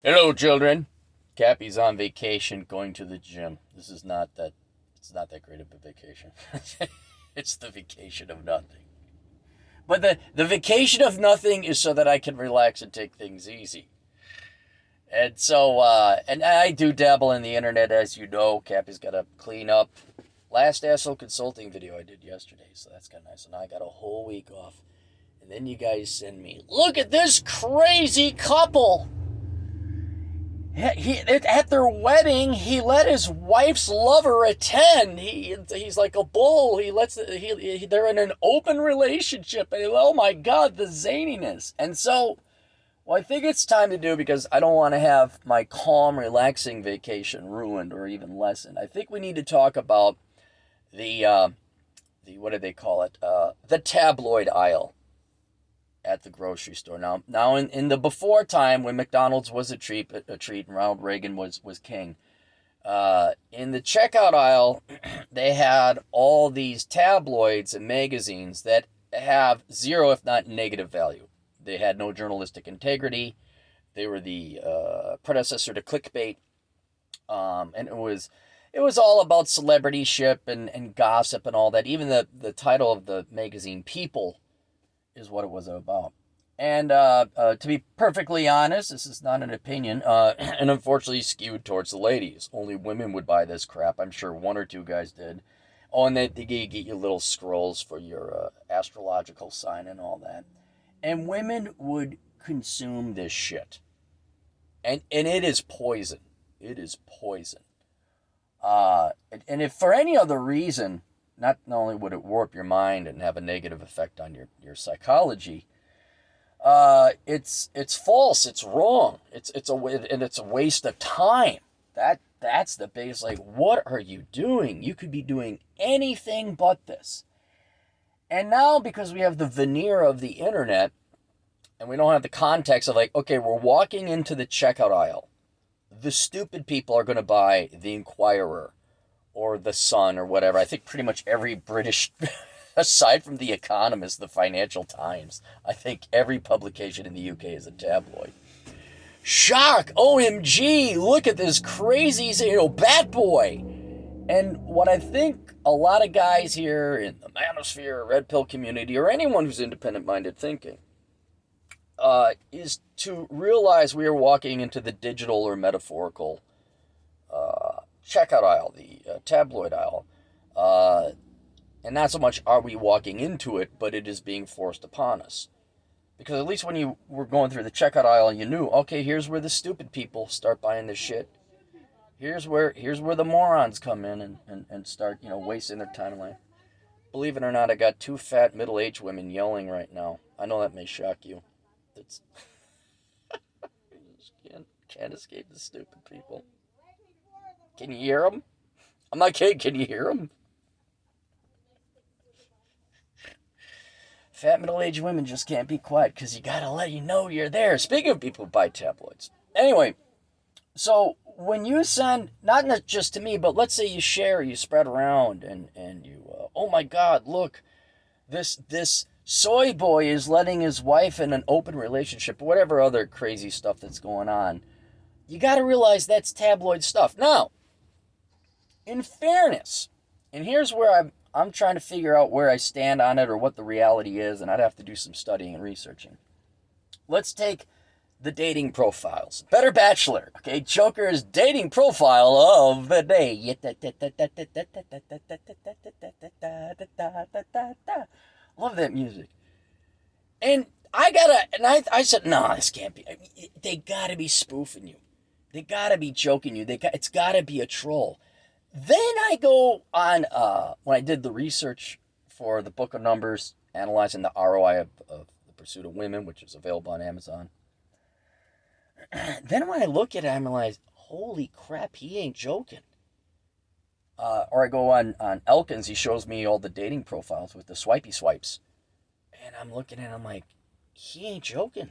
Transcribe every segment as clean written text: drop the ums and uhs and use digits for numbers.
Hello, children. Cappy's on vacation going to the gym. It's not that great of a vacation. It's the vacation of nothing. But the vacation of nothing is so that I can relax and take things easy. And so, and I do dabble in the internet, as you know. Cappy's got to clean up. Last asshole consulting video I did yesterday, so that's kind of nice. And I got a whole week off. And then you guys send me, look at this crazy couple. At their wedding, he let his wife's lover attend. He's like a bull. They're in an open relationship, and oh my god, the zaniness. And so, well, I think it's time to do because I don't want to have my calm, relaxing vacation ruined or even lessened. I think we need to talk about the what do they call it? The tabloid aisle at the grocery store. Now in the before time when McDonald's was a treat and Ronald Reagan was king, in the checkout aisle, they had all these tabloids and magazines that have zero, if not negative value. They had no journalistic integrity. They were the predecessor to clickbait, and it was all about celebrityship and gossip and all that. Even the title of the magazine, People, is what it was about. And to be perfectly honest, this is not an opinion, and unfortunately skewed towards the ladies. Only women would buy this crap. I'm sure one or two guys did. Oh, and they get you little scrolls for your astrological sign and all that. And women would consume this shit. And it is poison. It is poison. And if for any other reason, not only would it warp your mind and have a negative effect on your psychology, it's false, it's wrong, it's a waste of time. That's the base. Like, what are you doing? You could be doing anything but this. And now, because we have the veneer of the internet, and we don't have the context of, like, okay, we're walking into the checkout aisle. The stupid people are going to buy the Inquirer or the Sun or whatever. I think pretty much every British, aside from the Economist, the Financial Times, I think every publication in the UK is a tabloid. Shock! OMG! Look at this crazy, Bat Boy! And what I think a lot of guys here in the manosphere, red pill community, or anyone who's independent-minded thinking, is to realize we are walking into the digital or metaphorical checkout aisle, the tabloid aisle. And not so much are we walking into it, but it is being forced upon us. Because at least when you were going through the checkout aisle, you knew, okay, here's where the stupid people start buying this shit. Here's where the morons come in and start, wasting their time in life. Believe it or not, I got two fat middle-aged women yelling right now. I know that may shock you. It's can't escape the stupid people. Can you hear them? I'm not kidding. Can you hear them? Fat middle-aged women just can't be quiet because you gotta let you know you're there. Speaking of people who buy tabloids. Anyway, so when you send, not just to me, but let's say you share, you spread around, and you, oh my God, look, this soy boy is letting his wife in an open relationship, or whatever other crazy stuff that's going on. You got to realize that's tabloid stuff. Now, in fairness, and here's where I'm trying to figure out where I stand on it or what the reality is, and I'd have to do some studying and researching. Let's take the dating profiles. Better Bachelor, okay? Joker's dating profile of the day. Love that music. And I said, no, this can't be. They gotta be spoofing you. They gotta be joking you. It's gotta be a troll. Then I go on, when I did the research for the Book of Numbers, analyzing the ROI of the Pursuit of Women, which is available on Amazon. Then when I look at it, I'm like, holy crap, he ain't joking. Or I go on Elkins, he shows me all the dating profiles with the swipey swipes. And I'm looking at it, I'm like, he ain't joking.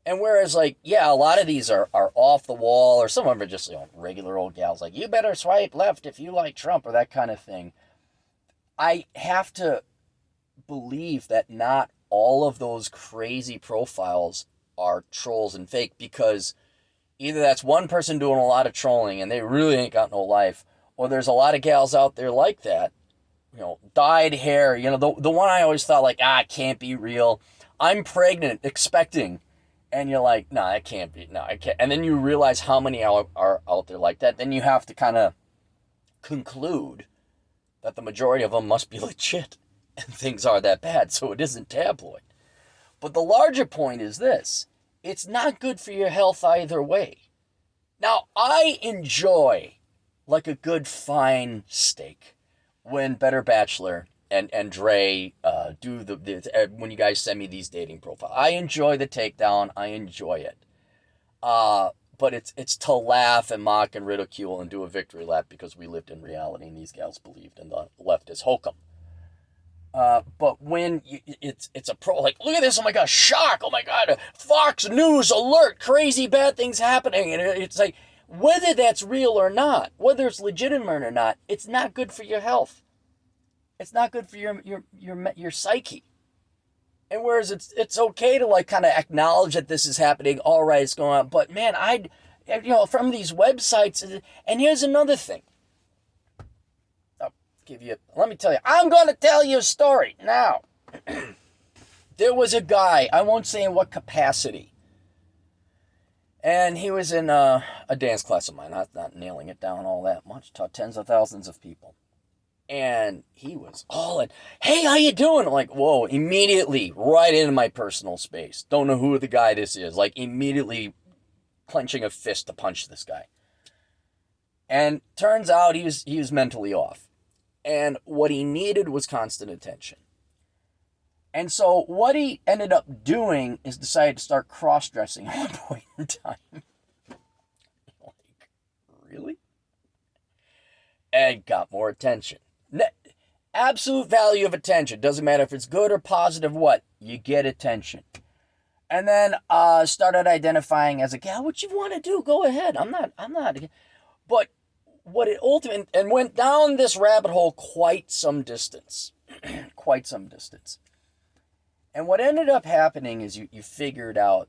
And whereas, like, yeah, a lot of these are off the wall, or some of them are just, regular old gals, like, you better swipe left if you like Trump, or that kind of thing. I have to believe that not all of those crazy profiles are trolls and fake, because Either that's one person doing a lot of trolling and they really ain't got no life, or there's a lot of gals out there like that, dyed hair, the one I always thought like, it can't be real. I'm pregnant, expecting. And you're like, no, it can't be. No, I can't. And then you realize how many are out there like that. Then you have to kind of conclude that the majority of them must be legit and things are that bad. So it isn't tabloid. But the larger point is this. It's not good for your health either way. Now, I enjoy like a good fine steak when Better Bachelor and Dre do when you guys send me these dating profiles. I enjoy the takedown. I enjoy it. But it's to laugh and mock and ridicule and do a victory lap because we lived in reality and these gals believed in the leftist hokum. But when it's a pro, like, look at this, oh my gosh, shock, oh my god, Fox News alert, crazy bad things happening, and it's like, whether that's real or not, whether it's legitimate or not, it's not good for your health. It's not good for your psyche. And whereas it's okay to like kind of acknowledge that this is happening, all right, it's going on, but man, from these websites, and here's another thing. Let me tell you, I'm going to tell you a story now. There was a guy, I won't say in what capacity, and he was in a dance class of mine, not nailing it down all that much, taught tens of thousands of people. And he was all in, hey, how you doing? I'm like, whoa, immediately right into my personal space. Don't know who the guy this is. Like, immediately clenching a fist to punch this guy. And turns out he was mentally off. And what he needed was constant attention. And so what he ended up doing is decided to start cross-dressing at one point in time. Like, really? And got more attention. Absolute value of attention. Doesn't matter if it's good or positive, what? You get attention. And then started identifying as a gal, what you want to do, go ahead. I'm not. But what it ultimately, and went down this rabbit hole quite some distance. Quite some distance. And what ended up happening is you figured out,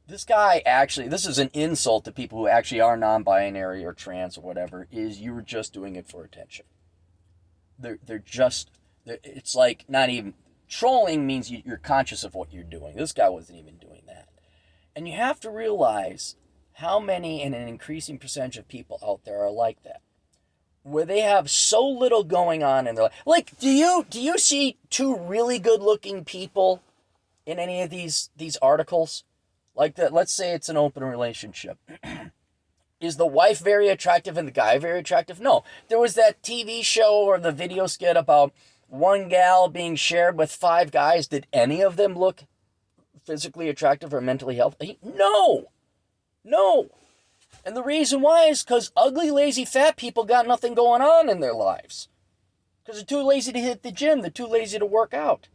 this guy actually, this is an insult to people who actually are non-binary or trans or whatever, is you were just doing it for attention. It's like not even, trolling means you're conscious of what you're doing. This guy wasn't even doing that. And you have to realize how many and an increasing percentage of people out there are like that. Where they have so little going on in their life. Like, do you see two really good looking people in any of these articles? Like that, let's say it's an open relationship. Is the wife very attractive and the guy very attractive? No. There was that TV show or the video skit about one gal being shared with 5 guys. Did any of them look physically attractive or mentally healthy? No. And the reason why is because ugly, lazy, fat people got nothing going on in their lives. Because they're too lazy to hit the gym. They're too lazy to work out.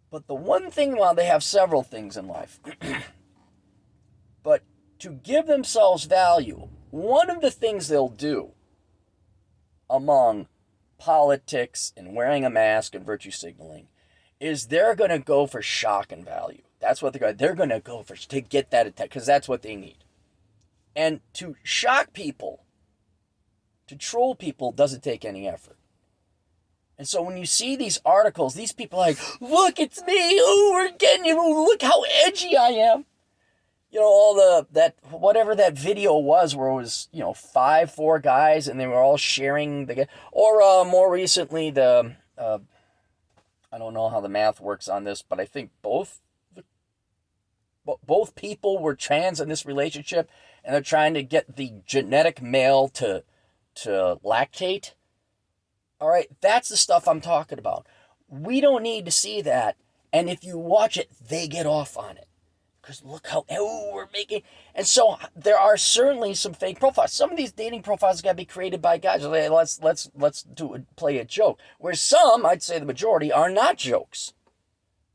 But the one thing, well, they have several things in life. But to give themselves value, one of the things they'll do among politics and wearing a mask and virtue signaling is they're going to go for shock and value. That's what they're going to go for, to get that attack, because that's what they need. And to shock people, to troll people, doesn't take any effort. And so when you see these articles, these people are like, look, it's me. Oh, we're getting you. Look how edgy I am. Whatever that video was where it was, 4 guys and they were all sharing or more recently I don't know how the math works on this, but I think both people were trans in this relationship and they're trying to get the genetic male to lactate. All right, that's the stuff I'm talking about. We don't need to see that. And if you watch it, they get off on it. Because look how, we're making. And so there are certainly some fake profiles. Some of these dating profiles got to be created by guys. Let's play a joke. Where some, I'd say the majority, are not jokes.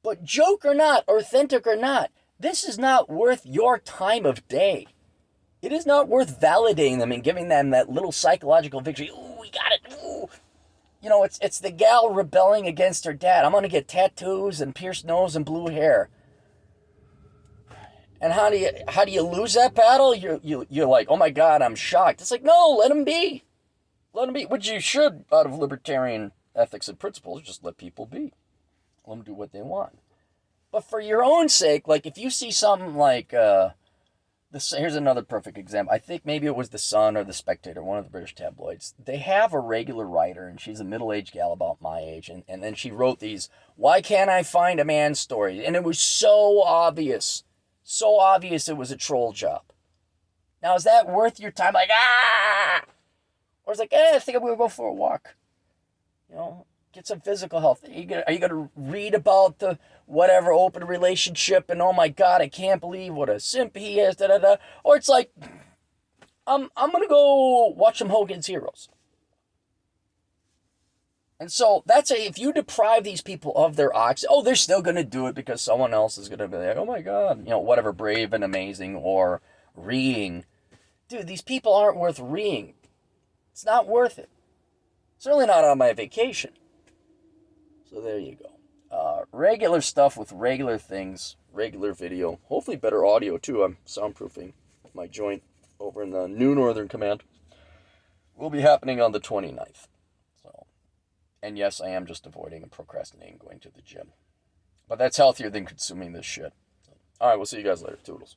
But joke or not, authentic or not, this is not worth your time of day. It is not worth validating them and giving them that little psychological victory. Ooh, we got it. Ooh. It's the gal rebelling against her dad. I'm going to get tattoos and pierced nose and blue hair. And how do you lose that battle? You're like, oh my God, I'm shocked. It's like, no, let them be. Let them be. Which you should, out of libertarian ethics and principles, just let people be. Let them do what they want. But for your own sake, like if you see something like here's another perfect example. I think maybe it was the Sun or the Spectator, one of the British tabloids. They have a regular writer, and she's a middle-aged gal about my age, and then she wrote these "Why Can't I Find a Man" stories, and it was so obvious it was a troll job. Now, is that worth your time? Like, or it's like, I think I'm gonna go for a walk. You know, get some physical health. Are you gonna read about the whatever open relationship and oh my God, I can't believe what a simp he is, da da da. Or it's like, I'm gonna go watch some Hogan's Heroes. And so if you deprive these people of their oxygen, they're still gonna do it because someone else is gonna be like, oh my God, whatever, brave and amazing, or reading. Dude, these people aren't worth reading. It's not worth it. Certainly not on my vacation. So there you go. Regular stuff with regular things, regular video, hopefully better audio too. I'm soundproofing my joint over in the New Northern Command. Will be happening on the 29th. So, and yes, I am just avoiding and procrastinating going to the gym. But that's healthier than consuming this shit. So, all right, we'll see you guys later. Toodles.